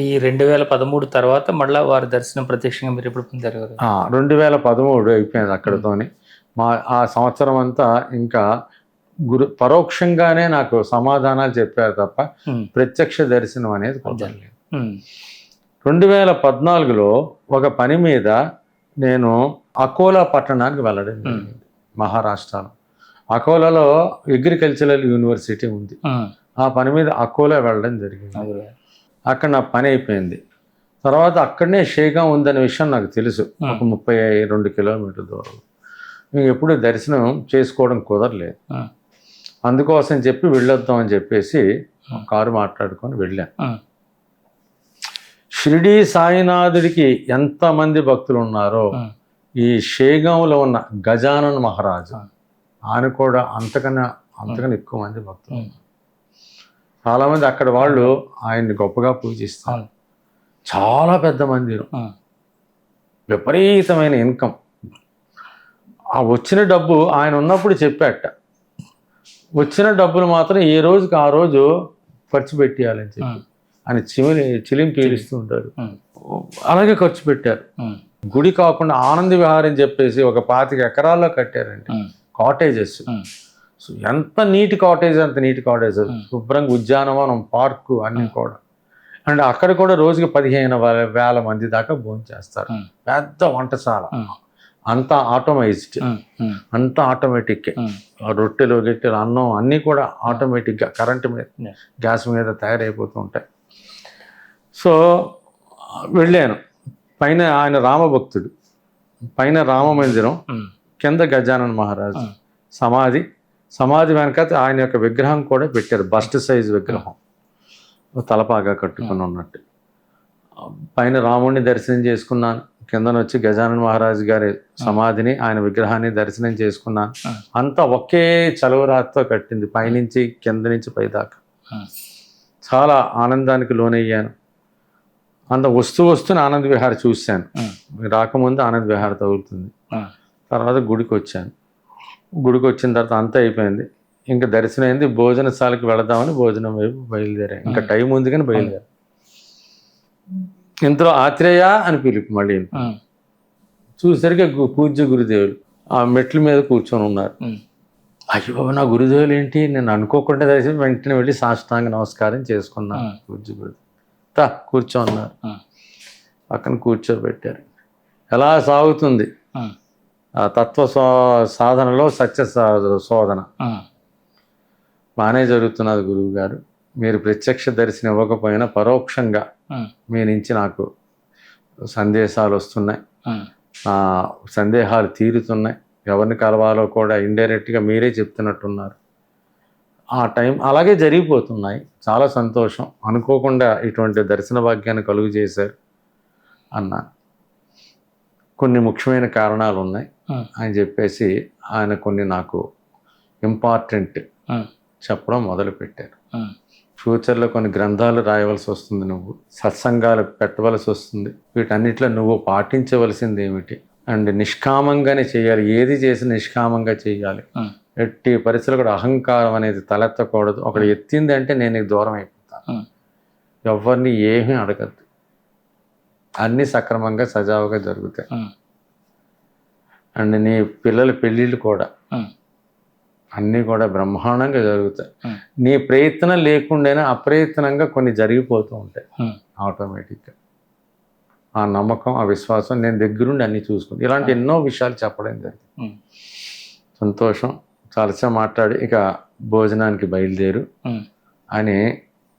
ఈ 2013 తర్వాత మళ్ళా వారి దర్శనం ప్రత్యక్షంగా మీరు ఎప్పుడు పొందారు కదా? 2013 అయిపోయింది అక్కడితోని. ఆ సంవత్సరం అంతా ఇంకా పరోక్షంగానే నాకు సమాధానాలు చెప్పారు తప్ప ప్రత్యక్ష దర్శనం అనేది కుదరలేదు. 2014లో ఒక పని మీద నేను అకోలా పట్టణానికి వెళ్ళడం జరిగింది. మహారాష్ట్రలో అకోలాలో అగ్రికల్చరల్ యూనివర్సిటీ ఉంది. ఆ పని మీద అకోలా వెళ్ళడం జరిగింది. అక్కడ నా పని అయిపోయింది. తర్వాత అక్కడనే షేగాం ఉందనే విషయం నాకు తెలుసు. ఒక 32 కిలోమీటర్ల దూరం. నేను ఎప్పుడు దర్శనం చేసుకోవడం కుదరలేదు. అందుకోసం చెప్పి వెళ్ళొద్దాం అని చెప్పేసి కారు మాట్లాడుకొని వెళ్ళాను. షిరిడీ సాయినాథుడికి ఎంతమంది భక్తులు ఉన్నారో ఈ షేగాంలో ఉన్న గజానన్ మహారాజు ఆయన కూడా అంతకన్నా ఎక్కువ మంది భక్తులు. చాలామంది అక్కడ వాళ్ళు ఆయన్ని గొప్పగా పూజిస్తారు. చాలా పెద్ద మందిరం, విపరీతమైన ఇన్కమ్. ఆ వచ్చిన డబ్బు ఆయన ఉన్నప్పుడు చెప్పాట, వచ్చిన డబ్బులు మాత్రం ఏ రోజుకి ఆ రోజు ఖర్చు పెట్టేయాలని చెప్పి ఆయన చిలిం పీడిస్తూ ఉంటారు. అలాగే ఖర్చు పెట్టారు. గుడి కాకుండా ఆనంద విహారం చెప్పేసి ఒక 25 ఎకరాల్లో కట్టారండి కాటేజెస్. ఎంత నీటి కాటేజ్, అంత నీటి కాటేజ్, శుభ్రంగా ఉద్యానవనం, పార్కు అన్నీ కూడా. అండ్ అక్కడ కూడా రోజుకి 15,000 మంది దాకా భోజనం చేస్తారు. పెద్ద వంటశాల, అంతా ఆటోమైజ్డ్, అంతా ఆటోమేటిక్. రొట్టెలు గిట్టెలు అన్నం అన్నీ కూడా ఆటోమేటిక్గా కరెంటు మీద గ్యాస్ మీద తయారైపోతూ ఉంటాయి. సో వెళ్ళాను. పైన ఆయన రామభక్తుడు, పైన రామ మందిరం, కింద గజానన్ మహారాజు సమాధి వెనక ఆయన యొక్క విగ్రహం కూడా పెట్టారు. బస్ట్ సైజ్ విగ్రహం, తలపాగా కట్టుకుని ఉన్నట్టు. పైన రాముడిని దర్శనం చేసుకున్నాను. కిందన వచ్చి గజానన్ మహారాజు గారి సమాధిని, ఆయన విగ్రహాన్ని దర్శనం చేసుకున్నాను. అంతా ఒకే చలువరాతితో కట్టింది, పైనుంచి కింద నుంచి పైదాకా. చాలా ఆనందానికి లోనయ్యాను. అంత వస్తూనే ఆనంద విహార చూశాను. రాకముందు ఆనంద విహార తగులుతుంది. తర్వాత గుడికి వచ్చాను. గుడికి వచ్చిన తర్వాత అంతా అయిపోయింది. ఇంకా దర్శనం అయింది. భోజనశాలకి వెళదామని భోజనం వైపు బయలుదేరా. ఇంకా టైం ఉంది కానీ బయలుదేరా. ఇంతలో ఆత్రేయ అని పిలుపు మళ్ళీ చూసరికి పూజ్య గురుదేవులు ఆ మెట్ల మీద కూర్చొని ఉన్నారు. అయ్యో నా గురుదేవులు ఏంటి, నేను అనుకోకుండా దర్శనం వెంటనే వెళ్ళి సాష్టాంగ నమస్కారం చేసుకున్నాను. పూజ్య గురుదేవులు కూర్చోన్నారు, పక్కన కూర్చోబెట్టారు. ఎలా సాగుతుంది ఆ తత్వ సాధనలో సత్య శోధన? బాగానే జరుగుతున్నది గురువు గారు. మీరు ప్రత్యక్ష దర్శనం ఇవ్వకపోయినా పరోక్షంగా మీ నుంచి నాకు సందేశాలు వస్తున్నాయి, నా సందేహాలు తీరుతున్నాయి. ఎవరిని కలవాలో కూడా ఇండైరెక్ట్గా మీరే చెప్తున్నట్టున్నారు. ఆ టైం అలాగే జరిగిపోతున్నాయి. చాలా సంతోషం. అనుకోకుండా ఇటువంటి దర్శన భాగ్యాన్ని కలుగు చేశారు అన్నా. కొన్ని ముఖ్యమైన కారణాలు ఉన్నాయి అని చెప్పేసి ఆయన కొన్ని నాకు ఇంపార్టెంట్ చెప్పడం మొదలుపెట్టారు. ఫ్యూచర్లో కొన్ని గ్రంథాలు రాయవలసి వస్తుంది, నువ్వు సత్సంగాలు పెట్టవలసి వస్తుంది, వీటన్నిటిలో నువ్వు పాటించవలసింది ఏమిటి, అండ్ నిష్కామంగానే చేయాలి. ఏది చేసి నిష్కామంగా చేయాలి. ఎట్టి పరిస్థితులు కూడా అహంకారం అనేది తలెత్తకూడదు. ఒకటి ఎత్తింది అంటే నేను నీకు దూరం అయిపోతాను. ఎవరిని ఏమీ అడగద్దు, అన్నీ సక్రమంగా సజావుగా జరుగుతాయి. అండ్ నీ పిల్లల పెళ్ళిళ్ళు కూడా అన్నీ కూడా బ్రహ్మాండంగా జరుగుతాయి. నీ ప్రయత్నం లేకుండానే అప్రయత్నంగా కొన్ని జరిగిపోతూ ఉంటాయి ఆటోమేటిక్గా. ఆ నమ్మకం, ఆ విశ్వాసం నేను దగ్గరుండి అన్నీ చూసుకుంటాను. ఇలాంటి ఎన్నో విషయాలు చెప్పడం జరిగింది. సంతోషం. చాలాసేపు మాట్లాడి ఇక భోజనానికి బయలుదేరు అని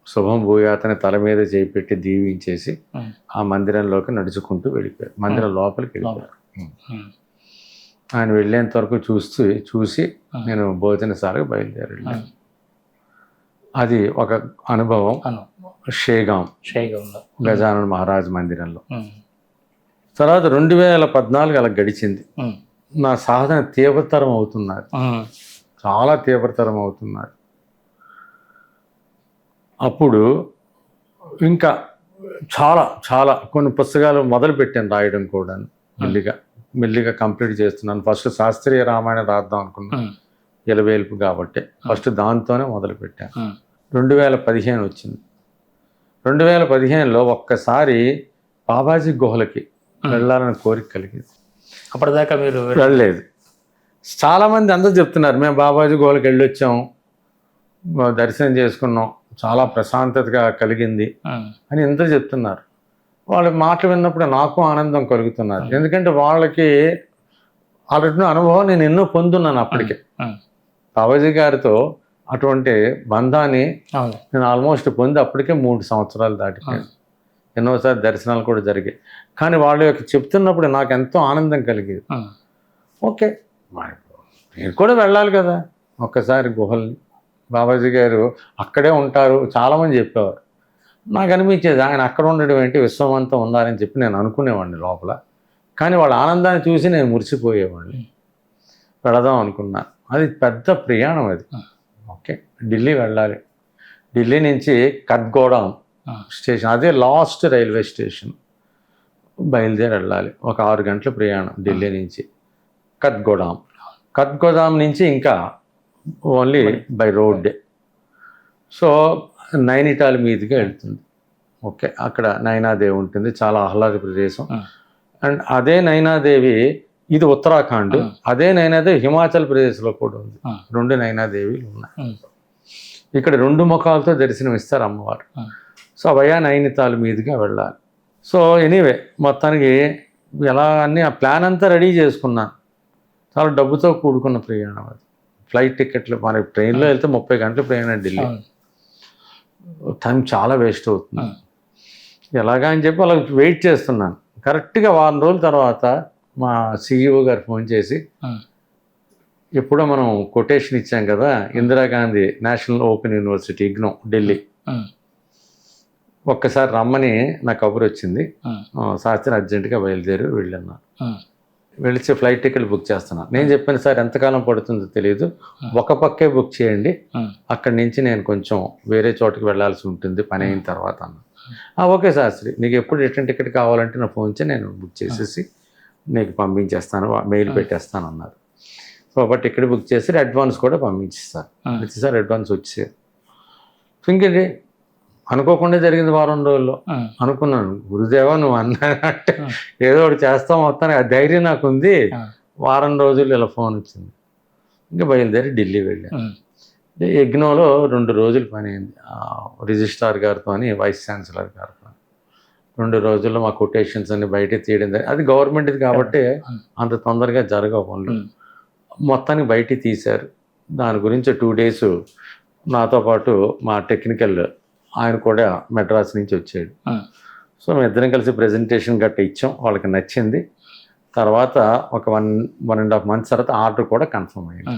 శుభం భూయాతని తల మీద చేపెట్టి దీవించేసి ఆ మందిరంలోకి నడుచుకుంటూ వెళ్ళిపోయారు. మందిరం లోపలికి వెళ్ళిపోయారు. ఆయన వెళ్ళేంత వరకు చూసి నేను భోజనశాలకు బయలుదేరి. అది ఒక అనుభవం. షేగాం గజానన్ మహారాజ్ మందిరంలో. తర్వాత 2014 అలా గడిచింది. నా సాధన తీవ్రతరం అవుతున్నది, చాలా తీవ్రతరం అవుతున్నది. అప్పుడు ఇంకా చాలా కొన్ని పుస్తకాలు మొదలుపెట్టాను రాయడం కూడా. మెల్లిగా కంప్లీట్ చేస్తున్నాను. ఫస్ట్ శాస్త్రీయ రామాయణం రాద్దాం అనుకున్నాను, ఎలవేల్పు కాబట్టి ఫస్ట్ దాంతోనే మొదలుపెట్టాను. 2015 వచ్చింది. 2015లో ఒక్కసారి బాబాజీ గుహలకి వెళ్ళాలని కోరిక కలిగింది. అప్పటిదాకా మీరు వెళ్ళలేదు. చాలామంది అందరూ చెప్తున్నారు మేము బాబాజీ గుహలకి వెళ్ళొచ్చాం, దర్శనం చేసుకున్నాం, చాలా ప్రశాంతతగా కలిగింది అని ఎంత చెప్తున్నారు. వాళ్ళ మాటలు విన్నప్పుడు నాకు ఆనందం కలుగుతున్నారు. ఎందుకంటే వాళ్ళకి ఆల్రెడీ అనుభవం నేను ఎన్నో పొందున్నాను అప్పటికే. బాబాజీ గారితో అటువంటి బంధాన్ని నేను ఆల్మోస్ట్ పొంది అప్పటికే 3 సంవత్సరాలు దాటిపోయాను. ఎన్నోసారి దర్శనాలు కూడా జరిగాయి. కానీ వాళ్ళు చెప్తున్నప్పుడు నాకు ఎంతో ఆనందం కలిగేది. ఓకే, నేను కూడా వెళ్ళాలి కదా ఒక్కసారి గుహల్ని. బాబాజీ గారు అక్కడే ఉంటారు చాలామంది చెప్పేవారు. నాకు అనిపించేది ఆయన అక్కడ ఉండడం ఏంటి, విశ్వమంతా ఉన్నారని చెప్పి నేను అనుకునేవాడిని లోపల. కానీ వాళ్ళ ఆనందాన్ని చూసి నేను మురిసిపోయేవాడిని. వెళదాం అనుకున్నాను. అది పెద్ద ప్రయాణం అది. ఓకే, ఢిల్లీ వెళ్ళాలి. ఢిల్లీ నుంచి కత్గోడాం స్టేషన్, అదే లాస్ట్ రైల్వే స్టేషన్, బయలుదేరి వెళ్ళాలి. ఒక 6 గంటల ప్రయాణం ఢిల్లీ నుంచి కత్గోడాం. కత్గోడాం నుంచి ఇంకా only by road. So Nainital మీదుగా వెళ్తుంది. ఓకే, అక్కడ నైనాదేవి ఉంటుంది, చాలా ఆహ్లాద ప్రదేశం. అండ్ అదే నైనాదేవి ఇది ఉత్తరాఖండ్, అదే నైనాదేవి హిమాచల్ ప్రదేశ్లో కూడా ఉంది. 2 నైనాదేవిలు ఉన్నాయి. ఇక్కడ 2 ముఖాలతో దర్శనం ఇస్తారు అమ్మవారు. సో వయా నైనితాల్ మీదుగా వెళ్ళాలి. సో ఎనీవే మొత్తానికి ఎలా అన్నీ ఆ ప్లాన్ అంతా రెడీ చేసుకున్నాను. చాలా డబ్బుతో కూడుకున్న ప్రయాణం అది. ఫ్లైట్ టికెట్లు మన ట్రైన్లో వెళ్తే 30 గంటల ప్రయాణం ఢిల్లీ. టైం చాలా వేస్ట్ అవుతుంది. ఎలాగా అని చెప్పి వాళ్ళకి వెయిట్ చేస్తున్నాను. కరెక్ట్గా 1 వారం రోజుల తర్వాత మా సిఇఓ గారు ఫోన్ చేసి, ఎప్పుడో మనం కొటేషన్ ఇచ్చాం కదా Indira Gandhi national open university IGNOU Delhi, ఒక్కసారి రమ్మని నా కబురు వచ్చింది. శాస్త్రి అర్జెంటుగా బయలుదేరి వెళ్ళాను. వెళ్ళి ఫ్లైట్ టికెట్ బుక్ చేస్తున్నాను. నేను చెప్పాను సార్ ఎంతకాలం పడుతుందో తెలియదు, ఒక పక్కే బుక్ చేయండి, అక్కడి నుంచి నేను కొంచెం వేరే చోటుకి వెళ్ళాల్సి ఉంటుంది పని అయిన తర్వాత అన్న. ఓకే శాస్త్రి, నీకు ఎప్పుడు రిటర్న్ టికెట్ కావాలంటే నా ఫోన్ చేసి నేను బుక్ చేసేసి నీకు పంపించేస్తాను, మెయిల్ పెట్టేస్తాను అన్నారు. సో ఒక టికెట్ బుక్ చేసి అడ్వాన్స్ కూడా పంపించేస్తారు. వచ్చేసారి అడ్వాన్స్ వచ్చేసారు. ఇంకేంటి అనుకోకుండా జరిగింది 1 వారం రోజుల్లో. అనుకున్నాను గురుదేవా నువ్వు అన్నట్టే ఏదో ఒకటి చేస్తాం మొత్తానికి ఆ ధైర్యం నాకు ఉంది. 1 వారం రోజులు ఇలా ఫోన్ వచ్చింది. ఇంకా బయలుదేరి ఢిల్లీ వెళ్ళాను. ఇగ్నోలో 2 రోజులు పని అయింది. రిజిస్ట్రార్ గారితో అని వైస్ ఛాన్సలర్ గారితో 2 రోజుల్లో మా కొటేషన్స్ అన్ని బయట తీయడం. అది గవర్నమెంట్ది కాబట్టి అంత తొందరగా జరగవు పనులు. మొత్తానికి బయట తీశారు. దాని గురించి 2 డేస్ నాతో పాటు మా టెక్నికల్ ఆయన కూడా మెడ్రాస్ నుంచి వచ్చాడు. సో మేము ఇద్దరం కలిసి ప్రెజెంటేషన్ గట్ట ఇచ్చాం, వాళ్ళకి నచ్చింది. తర్వాత ఒక 1.5 months తర్వాత ఆర్డర్ కూడా కన్ఫర్మ్ అయ్యింది.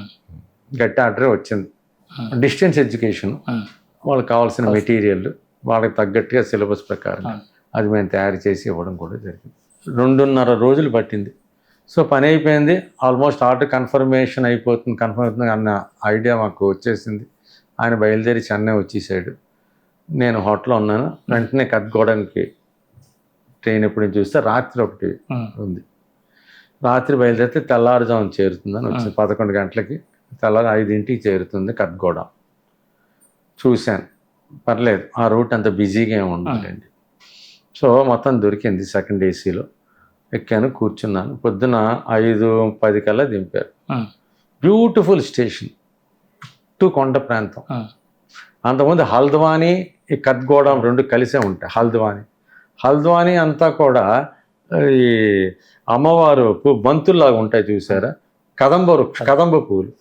గట్టి ఆర్డరే వచ్చింది. డిస్టెన్స్ ఎడ్యుకేషన్, వాళ్ళకి కావాల్సిన మెటీరియల్ వాళ్ళకి తగ్గట్టుగా సిలబస్ ప్రకారం అది మేము తయారు చేసి ఇవ్వడం కూడా జరిగింది. 2.5 రోజులు పట్టింది. సో పని అయిపోయింది. ఆల్మోస్ట్ ఆర్డర్ కన్ఫర్మ్ అవుతుంది అన్న ఐడియా మాకు వచ్చేసింది. ఆయన బయలుదేరి చెన్నై వచ్చేసాడు. నేను హోటల్లో ఉన్నాను. వెంటనే కత్గోడానికి ట్రైన్ ఎప్పుడు చూస్తే రాత్రి ఒకటి ఉంది. రాత్రి బయలుదేరితే తెల్లారుజామున చేరుతుందని వచ్చింది. 11 గంటలకి తెల్లారి 5ంటికి చేరుతుంది కత్గోడ. చూశాను, పర్లేదు ఆ రూట్ అంత బిజీగా ఏమి ఉండదండి. సో మొత్తం దొరికింది. సెకండ్ ఏసీలో ఎక్కాను, కూర్చున్నాను. పొద్దున 5:10 కల్లా దింపారు. బ్యూటిఫుల్ స్టేషన్, చుట్టూ కొండ ప్రాంతం. అంతకుముందు హల్ద్వానీ ఈ కత్గోడం 2 కలిసే ఉంటాయి. హల్ద్వానీ అంతా కూడా ఈ అమ్మవారు బంతుల్లాగా ఉంటాయి చూసారా, కదంబ పువ్వులు.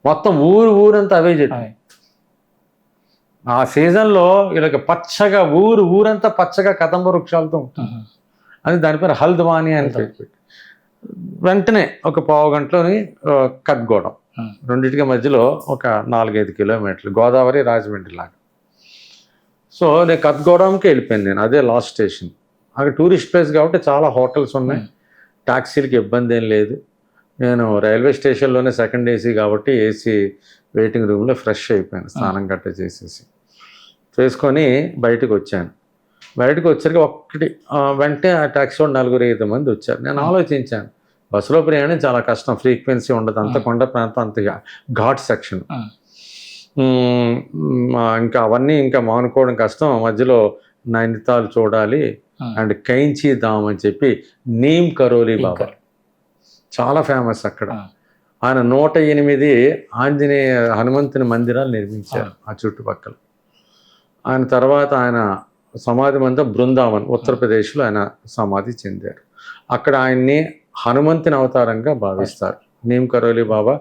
మొత్తం ఊరంతా అవే చెట్టు. ఆ సీజన్లో ఇలాగ పచ్చగా ఊరంతా పచ్చగా కదంబ వృక్షాలతో ఉంటుంది. అది దాని పేరు హల్ద్వానీ అని పెట్టి. వెంటనే ఒక 15 గంటలోని కత్గోడం. రెండింటికి మధ్యలో ఒక 4-5 కిలోమీటర్లు, గోదావరి రాజమండ్రి లాగా. సో నేను కత్గోడంకి వెళ్ళిపోయాను. నేను అదే లాస్ట్ స్టేషన్. అక్కడ టూరిస్ట్ ప్లేస్ కాబట్టి చాలా హోటల్స్ ఉన్నాయి, ట్యాక్సీలకి ఇబ్బంది ఏం లేదు. నేను రైల్వే స్టేషన్లోనే సెకండ్ ఏసీ కాబట్టి ఏసీ వెయిటింగ్ రూమ్లో ఫ్రెష్ అయిపోయాను, స్నానం గట్ట చేసుకొని బయటకు వచ్చాను. బయటకు వచ్చరికి వెంటనే ఆ ట్యాక్సీ 4-5 మంది వచ్చారు. నేను ఆలోచించాను, బస్సులో ప్రయాణం చాలా కష్టం, ఫ్రీక్వెన్సీ ఉండదు, అంత కొండ ప్రాంతం, అంత ఘాట్ సెక్షన్. ఇంకా అవన్నీ ఇంకా మానుకోవడం కష్టం, మధ్యలో నైనితాల్ చూడాలి అండ్ కైంచి ధామ్ అని చెప్పి నీమ్ కరోలి బాబా చాలా ఫేమస్ అక్కడ. ఆయన 108 ఆంజనేయ హనుమంతుని మందిరాలు నిర్మించారు ఆ చుట్టుపక్కల. ఆయన తర్వాత ఆయన సమాధి మందిరం బృందావన్ ఉత్తరప్రదేశ్లో ఆయన సమాధి చెందారు. అక్కడ ఆయన్ని హనుమంతుని అవతారంగా భావిస్తారు. నీమ్ కరోలి బాబా,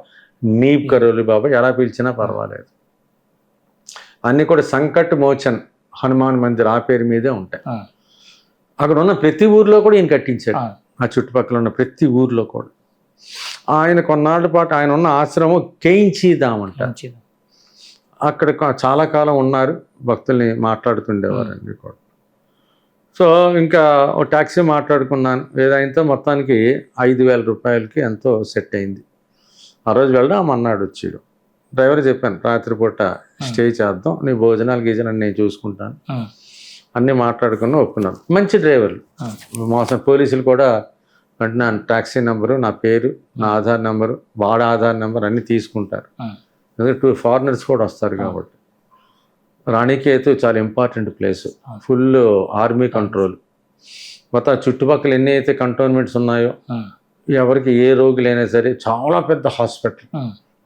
నీబ్ కరోలి బాబా ఎలా పిలిచినా పర్వాలేదు. అన్నీ కూడా సంకట్ మోచన్ హనుమాన్ మందిర్ ఆ పేరు మీదే ఉంటాయి. అక్కడ ఉన్న ప్రతి ఊర్లో కూడా ఈయన కట్టించాడు. ఆ చుట్టుపక్కల ఉన్న ప్రతి ఊర్లో కూడా. ఆయన కొన్నాళ్ళ పాటు ఆయన ఉన్న ఆశ్రమం కైంచి ధామ్ అంటారు. అక్కడ చాలా కాలం ఉన్నారు, భక్తుల్ని మాట్లాడుతుండేవారు అన్ని కూడా. సో ఇంకా ఓ ట్యాక్సీ మాట్లాడుకున్నాను, ఏదైతే మొత్తానికి 5,000 రూపాయలకి ఎంతో సెట్ అయింది. ఆ రోజు వెళ్దాం అన్నాడు వచ్చాడు. డ్రైవర్ చెప్పాను రాత్రిపూట స్టే చేద్దాం, నీ భోజనాలు గీజనాలు నేను చూసుకుంటాను, అన్నీ మాట్లాడుకుని ఒప్పుకున్నాను. మంచి డ్రైవర్లు, మోసం పోలీసులు కూడా వెంటనే ట్యాక్సీ నెంబరు, నా పేరు, నా ఆధార్ నెంబరు, వాడ ఆధార్ నెంబర్ అన్నీ తీసుకుంటారు. ఎందుకంటే 2 ఫారినర్స్ కూడా వస్తారు కాబట్టి. రాణికేతు చాలా important place, full army control. మొత్తం చుట్టుపక్కల ఎన్ని అయితే కంటోన్మెంట్స్ ఉన్నాయో ఎవరికి ఏ రోగులైనా సరే చాలా పెద్ద హాస్పిటల్,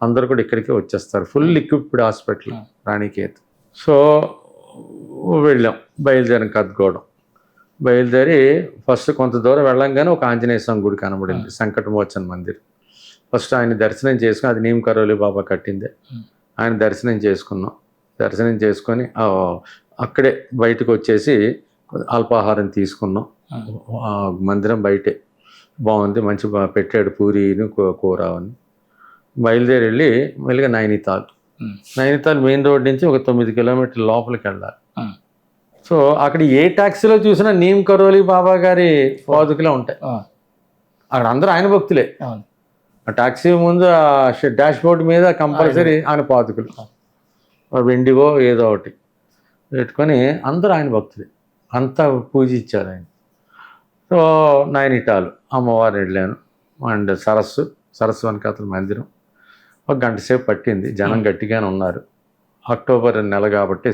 అందరు కూడా ఇక్కడికే వచ్చేస్తారు. Full equipped hospital Ranikhet. So వెళ్ళాం, బయలుదేరం కద్గోడం. బయలుదేరి ఫస్ట్ కొంత దూరం వెళ్ళంగానే ఒక ఆంజనేయ స్వామి గుడి కనబడింది, సంకటమోచన్ మందిర్. ఫస్ట్ ఆయన దర్శనం చేసుకుని, అది నీమ్ కరోలి బాబా కట్టిందే, ఆయన దర్శనం చేసుకున్నాం. దర్శనం చేసుకొని అక్కడే బయటకు వచ్చేసి అల్పాహారం తీసుకున్నాం. మందిరం బయటే బాగుంది, మంచి పెట్టాడు పూరీను కూర అని. బయలుదేరి వెళ్ళి మెల్లిగా నైనితాల్ మెయిన్ రోడ్ నుంచి ఒక 9 కిలోమీటర్ల లోపలికి వెళ్ళాలి. సో అక్కడ ఏ ట్యాక్సీలో చూసినా నీమ్ కరోలి బాబా గారి పాదుకలే ఉంటాయి. అక్కడ అందరూ ఆయన భక్తులే. ఆ ట్యాక్సీ ముందు డాష్ బోర్డ్ మీద కంపల్సరీ ఆయన పాదుకలు, వెండివో ఏదో ఒకటి పెట్టుకొని అందరూ ఆయన భక్తులే, అంతా పూజించారు ఆయన. సో నైనిటాల్ అమ్మవారు వెళ్ళాను అండ్ సరస్సు వెనకాతల మందిరం. ఒక గంట సేపు పట్టింది, జనం గట్టిగానే ఉన్నారు. అక్టోబర్ నెల కాబట్టి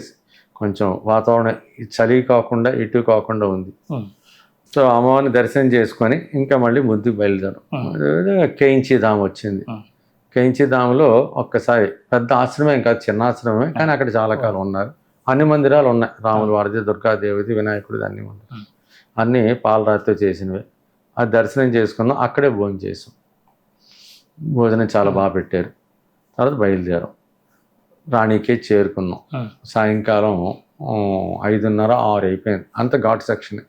కొంచెం వాతావరణం చలి కాకుండా ఇటు కాకుండా ఉంది. సో అమ్మవారిని దర్శనం చేసుకొని ఇంకా మళ్ళీ ముందుకు బయలుదేరం. కైంచి ధామ్ వచ్చింది. కైంచి ధామ్లో ఒక్కసారి పెద్ద ఆశ్రమం కాదు, చిన్న ఆశ్రమమే, కానీ అక్కడ చాలా కాలం ఉన్నారు. అన్ని మందిరాలు ఉన్నాయి, రాముల వారిది, దుర్గాదేవిది, వినాయకుడిది, అన్ని మందిరాలు, అన్నీ పాలరాతితో చేసినవి. అది దర్శనం చేసుకున్నాం. అక్కడే భోజనం చేసాం. భోజనం చాలా బాగా పెట్టారు. తర్వాత బయలుదేరాం, రాణికే చేరుకున్నాం. సాయంకాలం 5:30, 6 అయిపోయింది. అంత ఘాట్ సెక్షన్.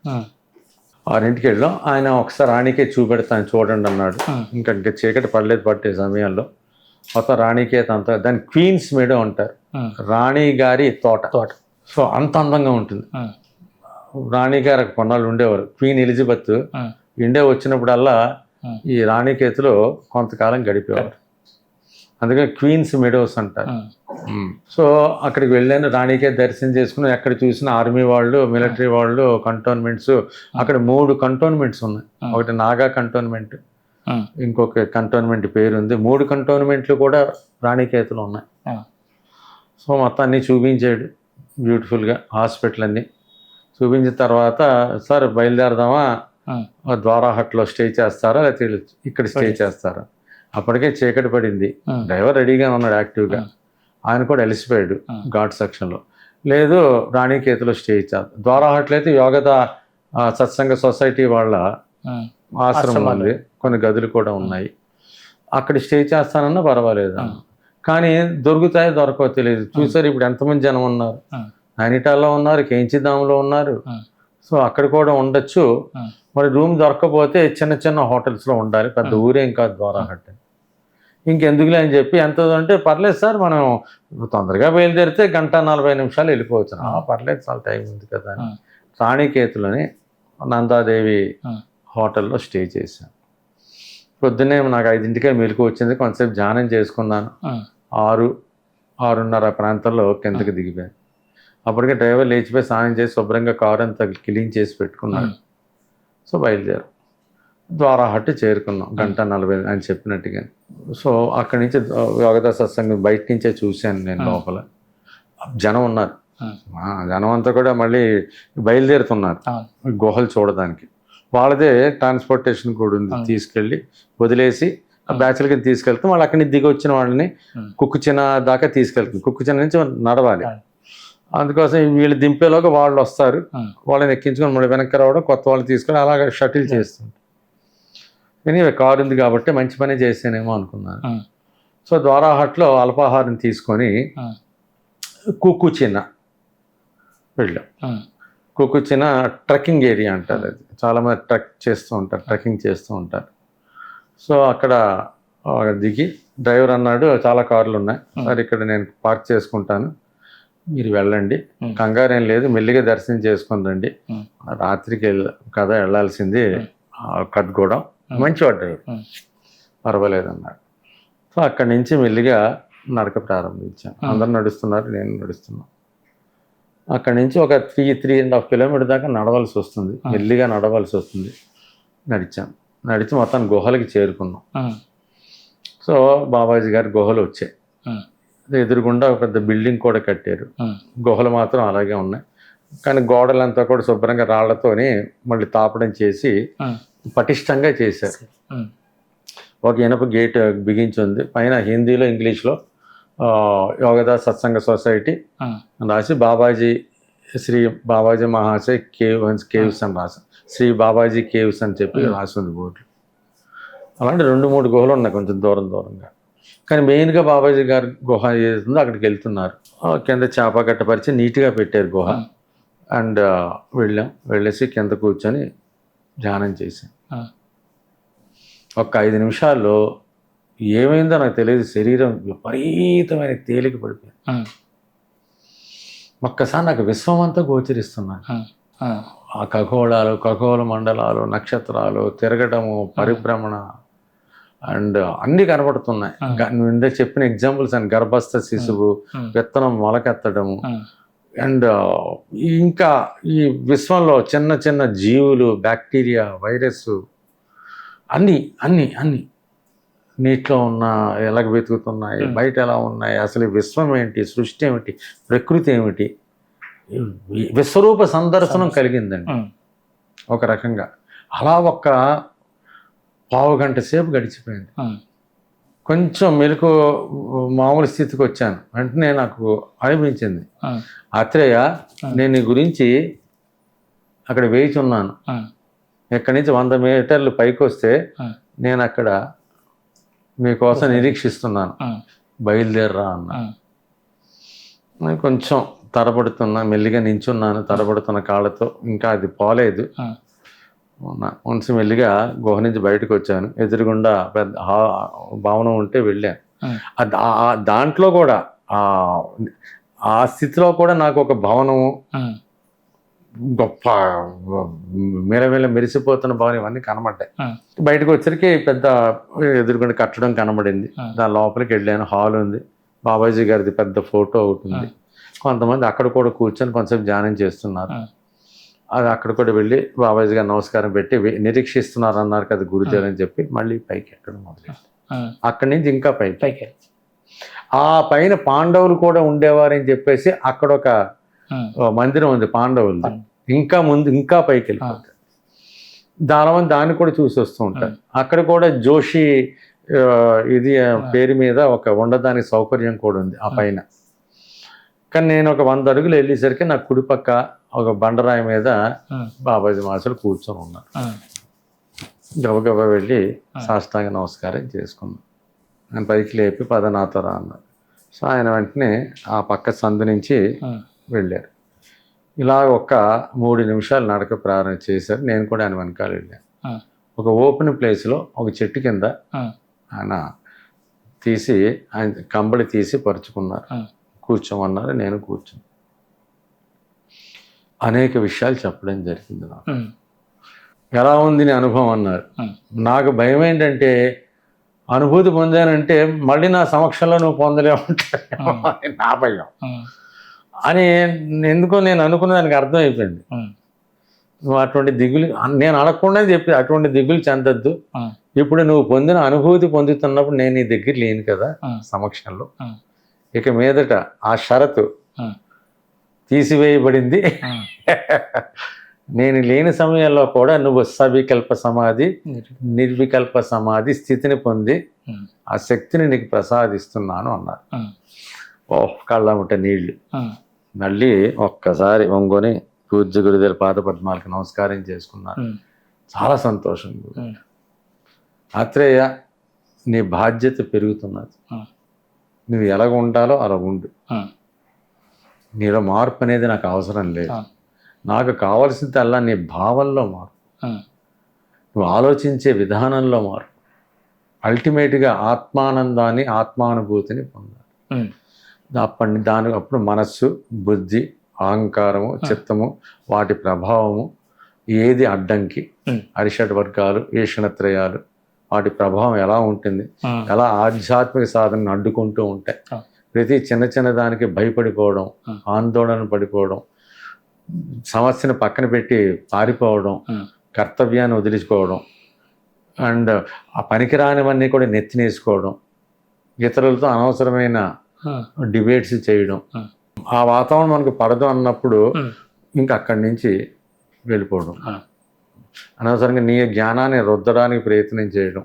6ంటికి వెళ్ళాం. ఆయన ఒకసారి రాణికే చూపెడతాను చూడండి అన్నాడు. ఇంకా చీకటి పట్టే సమయంలో మొత్తం రాణికేత్ అంతా, దాన్ని క్వీన్స్ మేడో అంటారు, రాణి గారి తోట. సో అంత అందంగా ఉంటుంది. రాణి గారు కొన్నాళ్ళు ఉండేవారు. క్వీన్ ఎలిజబెత్ ఇండియా వచ్చినప్పుడల్లా ఈ రాణికేతులో కొంతకాలం గడిపేవారు, అందుకని క్వీన్స్ మెడోస్ అంటారు. సో అక్కడికి వెళ్ళాను, రాణికేత్ దర్శనం చేసుకుని ఎక్కడ చూసిన ఆర్మీ వాళ్ళు, మిలిటరీ వాళ్ళు, కంటోన్మెంట్స్. అక్కడ 3 కంటోన్మెంట్స్ ఉన్నాయి. ఒకటి నాగా కంటోన్మెంట్, ఇంకొక కంటోన్మెంట్ పేరు ఉంది. 3 కంటోన్మెంట్లు కూడా రాణికేతులో ఉన్నాయి. సో మొత్తం అన్నీ చూపించాడు బ్యూటిఫుల్గా, హాస్పిటల్ అన్నీ చూపించిన తర్వాత, సార్ బయలుదేరదామా, ద్వారాహట్లో స్టే చేస్తారా లేకపోతే ఇక్కడ స్టే చేస్తారా? అప్పటికే చీకటి పడింది. డ్రైవర్ రెడీగా ఉన్నాడు యాక్టివ్గా, ఆయన కూడా అలసిపోయాడు ఘాట్ సెక్షన్లో. లేదు రాణికేతులో స్టే ఇచ్చారు. ద్వారాహట్లో అయితే యోగద సత్సంగ సొసైటీ వాళ్ళ ఆశ్రమం ఉంది, కొన్ని గదులు కూడా ఉన్నాయి. అక్కడ స్టే చేస్తానన్నా పర్వాలేదు, కానీ దొరుకుతాయో దొరకవో తెలియదు. చూసారు ఇప్పుడు ఎంతమంది జనం ఉన్నారు, నైనిటాల్లో ఉన్నారు, కైంచి ధామ్లో ఉన్నారు. సో అక్కడ కూడా ఉండొచ్చు. మరి రూమ్ దొరకకపోతే చిన్న చిన్న హోటల్స్లో ఉండాలి, పెద్ద ఊరేం కాదు ద్వారాహట్. ఇంకెందుకులే అని చెప్పి, ఎంత అంటే పర్లేదు సార్, మనం తొందరగా బయలుదేరితే 1:40 వెళ్ళిపోవచ్చు. పర్లేదు, చాలా టైం ఉంది కదా అని రాణికేతులని నందాదేవి హోటల్లో స్టే చేశాను. పొద్దున్నే నాకు 5ంటికే మెలకు వచ్చింది. కొంతసేపు ధ్యానం చేసుకున్నాను. 6:30 ప్రాంతంలో కిందకి దిగిపోయాను. అప్పటికే డ్రైవర్ లేచిపోయి స్నానం చేసి శుభ్రంగా కారు అంతా క్లీన్ చేసి పెట్టుకున్నాడు. సో బయలుదేరాం. ద్వారాహట్టు చేరుకున్నాం 1:40 అని చెప్పినట్టుగా. సో అక్కడి నుంచి యోగదా సత్సంగం బయట నుంచే చూశాను నేను. లోపల జనం ఉన్నారు, జనం అంతా కూడా మళ్ళీ బయలుదేరుతున్నారు గుహలు చూడడానికి. వాళ్ళదే ట్రాన్స్పోర్టేషన్ కూడా ఉంది, తీసుకెళ్ళి వదిలేసి ఆ బ్యాచ్లకి తీసుకెళ్తాం. వాళ్ళు అక్కడి నుంచి దిగి వచ్చిన వాళ్ళని కుక్కుచిన దాకా తీసుకెళ్తాం. కుక్కుచిన నుంచి నడవాలి, అందుకోసం వీళ్ళు దింపేలోగా వాళ్ళు వస్తారు, వాళ్ళని ఎక్కించుకొని మళ్ళీ వెనక్కి రావడం, కొత్త వాళ్ళు తీసుకొని అలాగ షటిల్ చేస్తుంటారు. ఎనీవే కారు ఉంది కాబట్టి మంచి పని చేసానేమో అనుకున్నాను. సో ద్వారాహట్లో అల్పాహారం తీసుకొని కుక్కుచిన వెళ్ళాం. కుక్కుచిన ట్రెక్కింగ్ ఏరియా అంటారు, అది చాలామంది ట్రెక్కింగ్ చేస్తూ ఉంటారు. సో అక్కడ దిగి డ్రైవర్ అన్నాడు, చాలా కార్లు ఉన్నాయి సార్, ఇక్కడ నేను పార్క్ చేసుకుంటాను, మీరు వెళ్ళండి, కంగారేం లేదు, మెల్లిగా దర్శనం చేసుకుని రండి, రాత్రికి కదా వెళ్ళాల్సింది కద్గూడెం, మంచివాడు డ్రైవర్, పర్వాలేదు అన్నాడు. సో అక్కడి నుంచి మెల్లిగా నడక ప్రారంభించాను. అందరు నడుస్తున్నారు, నేను నడుస్తున్నాను. అక్కడి నుంచి ఒక 3.5 కిలోమీటర్ దాకా నడవలసి వస్తుంది, మెల్లిగా నడవలసి వస్తుంది. నడిచి మొత్తం గుహలకి చేరుకున్నాం. సో బాబాజీ గారి గుహలు వచ్చాయి, ఎదురుగుండా ఒక పెద్ద బిల్డింగ్ కూడా కట్టారు. గుహలు మాత్రం అలాగే ఉన్నాయి, కానీ గోడలంతా కూడా శుభ్రంగా రాళ్లతోని మళ్ళీ తాపడం చేసి పటిష్టంగా చేశారు. ఒక ఇనప గేట్ బిగించి ఉంది, పైన హిందీలో ఇంగ్లీష్లో యోగదా సత్సంగ సొసైటీ రాసి బాబాజీ శ్రీ బాబాజీ మహాశయ్ కేవ్స్ అని రాసి, శ్రీ బాబాజీ కేవ్స్ అని చెప్పి రాసి ఉంది బోర్డు. అలాంటి 2-3 గుహలు ఉన్నాయి కొంచెం దూరంగా, కానీ మెయిన్గా బాబాజీ గారి గుహ ఏదో అక్కడికి వెళ్తున్నారు. కింద చేప గట్టపరిచి నీట్గా పెట్టారు గుహ. అండ్ వెళ్ళేసి కింద కూర్చొని ధ్యానం చేశాం. ఒక 5 నిమిషాల్లో ఏమైందో నాకు తెలియదు, శరీరం విపరీతమైన తేలిక పడిపోయింది. ఒక్కసారి నాకు విశ్వం అంతా గోచరిస్తున్నాను. ఆ ఖగోళ మండలాలు, నక్షత్రాలు తిరగడము, పరిభ్రమణ అండ్ అన్నీ కనబడుతున్నాయి. నువ్వు ఇందాక చెప్పిన ఎగ్జాంపుల్స్ అని, గర్భస్థ శిశువు, విత్తనం మొలకెత్తడము, అండ్ ఇంకా ఈ విశ్వంలో చిన్న చిన్న జీవులు, బ్యాక్టీరియా, వైరస్, అన్నీ నీటిలో ఉన్న ఎలాగ వెతుకుతున్నాయి, బయట ఎలా ఉన్నాయి, అసలు విశ్వం ఏంటి, సృష్టి ఏమిటి, ప్రకృతి ఏమిటి, విశ్వరూప సందర్శనం కలిగిందండి ఒక రకంగా. అలా ఒక పావు గంట సేపు గడిచిపోయింది. కొంచెం మెలకు మామూలు స్థితికి వచ్చాను. వెంటనే నాకు అనిపించింది, ఆత్రేయ నేను నీ గురించి అక్కడ వేచి ఉన్నాను, ఇక్కడి నుంచి 100 మీటర్లు పైకి వస్తే నేను అక్కడ మీకోసం నిరీక్షిస్తున్నాను, బయలుదేరరా అన్నా. కొంచెం తడబడుతున్నా, మెల్లిగా నించున్నాను తడబడుతున్న కాళ్ళతో, ఇంకా అది పోలేదు. మనసు మెల్లిగా గుహ నుంచి బయటకు వచ్చాను. ఎదురుగుండా పెద్ద భవనం ఉంటే వెళ్ళాను. దాంట్లో కూడా ఆ స్థితిలో కూడా నాకు ఒక భవనము, గొప్ప మెరిసిపోతున్న భవనం, ఇవన్నీ కనబడ్డాయి. బయటకు వచ్చరికి పెద్ద ఎదురుగుండా కట్టడం కనబడింది. దాని లోపలికి వెళ్ళాను. హాల్ ఉంది, బాబాజీ గారిది పెద్ద ఫోటో ఒకటి ఉంది. కొంతమంది అక్కడ కూడా కూర్చొని కొంచెం ధ్యానం చేస్తున్నారు. అది అక్కడ కూడా వెళ్ళి బాబాజీ గారు నమస్కారం పెట్టి నిరీక్షిస్తున్నారు అన్నారు కదా గురుదేవ్ అని చెప్పి మళ్ళీ పైకి ఎక్కడం మొదలైంది. అక్కడి నుంచి ఇంకా పైకి ఆ పైన పాండవులు కూడా ఉండేవారని చెప్పేసి అక్కడ ఒక మందిరం ఉంది పాండవులది. ఇంకా ముందు ఇంకా పైకి వెళ్ళిపోతారు. దాన్ని కూడా చూసి వస్తూ ఉంటారు. అక్కడ కూడా జోషి ఇది పేరు మీద ఒక ఉండడానికి సౌకర్యం కూడా ఉంది ఆ పైన. కానీ నేను ఒక 100 అడుగులు వెళ్ళేసరికి నాకు కుడిపక్క ఒక బండరాయి మీద బాబాజీ మాస్టర్ కూర్చొని ఉన్నారు. గబగబా వెళ్ళి సాష్టాంగ నమస్కారం చేసుకున్నాను. ఆయన పైకి లేపి నాతో రా అన్నారు. సో ఆయన వెంటనే ఆ పక్క సందు నుంచి వెళ్ళారు. ఇలా ఒక 3 నిమిషాలు నడక ప్రారంభం చేశారు. నేను కూడా ఆయన వెనకాల వెళ్ళాను. ఒక ఓపెన్ ప్లేస్లో ఒక చెట్టు కింద ఆయన కంబళి తీసి పరుచుకున్నారు. కూర్చోమన్నారు. నేను కూర్చుని అనేక విషయాలు చెప్పడం జరిగింది. నాకు ఎలా ఉంది నీ అనుభవం అన్నారు. నాకు భయం ఏంటంటే అనుభూతి పొందానంటే మళ్ళీ నా సమక్షంలో నువ్వు పొందలేమంటావు నా భయం అని ఎందుకో నేను అనుకున్న దానికి అర్థమైపోయింది. నువ్వు అటువంటి దిగులు నేను అడగకుండానే చెప్పి అటువంటి దిగులు చెందొద్దు. ఇప్పుడు నువ్వు పొందిన అనుభూతి పొందుతున్నప్పుడు నేను నీ దగ్గర లేను కదా సమక్షంలో. ఇక మీదట ఆ షరతు తీసివేయబడింది. నేను లేని సమయంలో కూడా నువ్వు సవికల్ప సమాధి, నిర్వికల్ప సమాధి స్థితిని పొంది ఆ శక్తిని నీకు ప్రసాదిస్తున్నాను అన్నారు. కళ్ళముట నీళ్లు. మళ్ళీ ఒక్కసారి వంగుని పూజ్య గురుదేవుల పాద పద్మాలకు నమస్కారం చేసుకున్నారు. చాలా సంతోషం. ఆత్రేయ, నీ బాధ్యత పెరుగుతున్నది. నువ్వు ఎలాగ ఉండాలో అలా ఉండు. నీలో మార్పు అనేది నాకు అవసరం లేదు. నాకు కావాల్సిందల్లా నీ భావంలో మార్పు, నువ్వు ఆలోచించే విధానంలో మార్పు. అల్టిమేట్గా ఆత్మానందాన్ని, ఆత్మానుభూతిని పొందాలి. అప్పుడు మనస్సు, బుద్ధి, అహంకారము, చిత్తము, వాటి ప్రభావము, ఏది అడ్డంకి, అరిషడ్ వర్గాలు, ఈషణత్రయాలు, వాటి ప్రభావం ఎలా ఉంటుంది, ఎలా ఆధ్యాత్మిక సాధనను అడ్డుకుంటూ ఉంటాయి. ప్రతి చిన్న చిన్న దానికి భయపడిపోవడం, ఆందోళన పడిపోవడం, సమస్యను పక్కన పెట్టి పారిపోవడం, కర్తవ్యాన్ని వదిలించుకోవడం, అండ్ ఆ పనికిరానివన్నీ కూడా నెత్తినేసుకోవడం, ఇతరులతో అనవసరమైన డిబేట్స్ చేయడం, ఆ వాతావరణం మనకు పడదు అన్నప్పుడు ఇంకా అక్కడి నుంచి వెళ్ళిపోవడం, అనవసరంగా నీ జ్ఞానాన్ని రుద్దడానికి ప్రయత్నం చేయడం,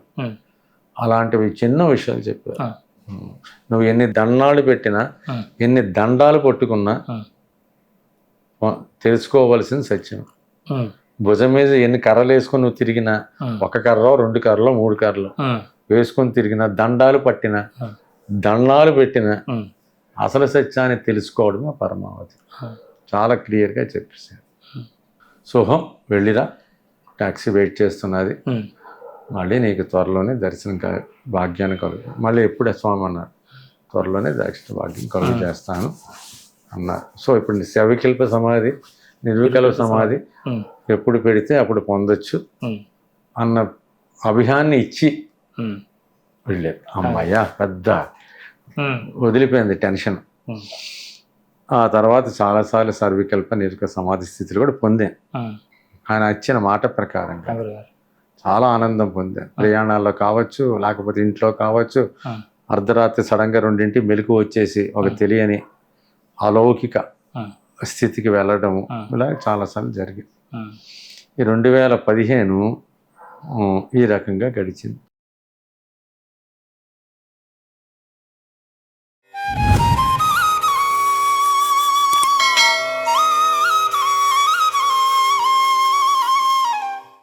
అలాంటివి చిన్న విషయాలు చెప్పారు. నువ్వు ఎన్ని దండాలు పెట్టినా, ఎన్ని దండాలు పట్టుకున్నా తెలుసుకోవలసిన సత్యం. భుజం మీద ఎన్ని కర్రలు వేసుకొని నువ్వు తిరిగినా, ఒక కర్రలో, 2 కర్రలో, 3 కర్రలు వేసుకొని తిరిగినా, దండాలు పట్టినా, దండాలు పెట్టినా అసలు సత్యాన్ని తెలుసుకోవడమే పరమావధి. చాలా క్లియర్గా చెప్పేశారు. శుభం, వెళ్ళిరా, ట్యాక్సీ వెయిట్ చేస్తున్నది, మళ్ళీ నీకు త్వరలోనే దర్శనం భాగ్యాన్ని కలుగు. మళ్ళీ ఎప్పుడే స్వామి అన్నారు, త్వరలోనే దర్శన భాగ్యం కలుగు చేస్తాను అన్నారు. సో ఇప్పుడు సవికల్ప సమాధి, నిర్వికల్ప సమాధి ఎప్పుడు పెడితే అప్పుడు పొందొచ్చు అన్న అభియాన్ని ఇచ్చి వెళ్ళారు. అమ్మయ్య, పెద్ద వదిలిపోయింది టెన్షన్. ఆ తర్వాత చాలాసార్లు సర్వికల్ప, నిర్వికల్ప సమాధి స్థితిలో కూడా పొందాను. ఆయన ఇచ్చిన మాట ప్రకారంగా చాలా ఆనందం పొందాను. ప్రయాణాల్లో కావచ్చు, లేకపోతే ఇంట్లో కావచ్చు, అర్ధరాత్రి సడన్గా 2 మెలకు వచ్చేసి ఒక తెలియని అలౌకిక స్థితికి వెళ్ళడము, ఇలా చాలాసార్లు జరిగింది. ఈ 2015 ఈ రకంగా గడిచింది.